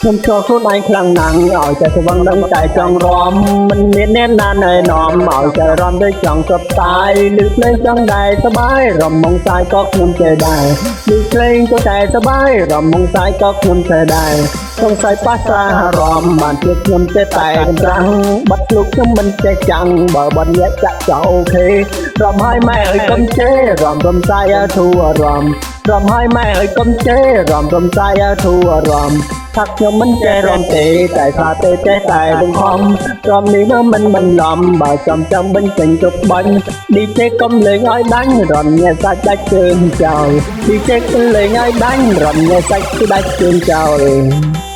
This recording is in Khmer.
ខ្ញុំចូលខ្លួនឯងខ្លាំងណាស់ឲ្យតែស្វឹងដឹងតែចង់រំមិនមានអ្នកណាណែនាំឲ្យតែរំដូចចង់សប្តាយឮភ្លេងចង់ដែរសបាយរំមកសាយក៏ខ្ញុំចេះដែរឮភ្លេងក៏តែសបាយរំមកសាយក៏ខ្ញុំចេះដែរសង្ស័យប៉ះសាអារម្មណ៍បានជាខ្ញុំចេះតែកំត្រាំងបាត់លោកខ្ញុំមិនចេះចាំងបើបាត់អ្នកចាក់ចោលអូខេរំហើយម៉ែអើយកុំជេររំសាយធូរអារម្មណ៍រំហើយម៉ែអើយកុំជេររំសាយធូរអារម្មណ៍ថាខ្ញុំមិនចេះរំទេតែថាទេចេះតែបង្ខំរំនេះនៅមិនបន្លំបើចាំបញ្ចេញជប់បាញ់ DJ កុំលេងឲ្យដាច់រំញ៉ែសាច់ដាច់ជើងចោល DJ កុំលេងឲ្យដាច់រំញ៉ែសាច់ដាច់ជើងចោល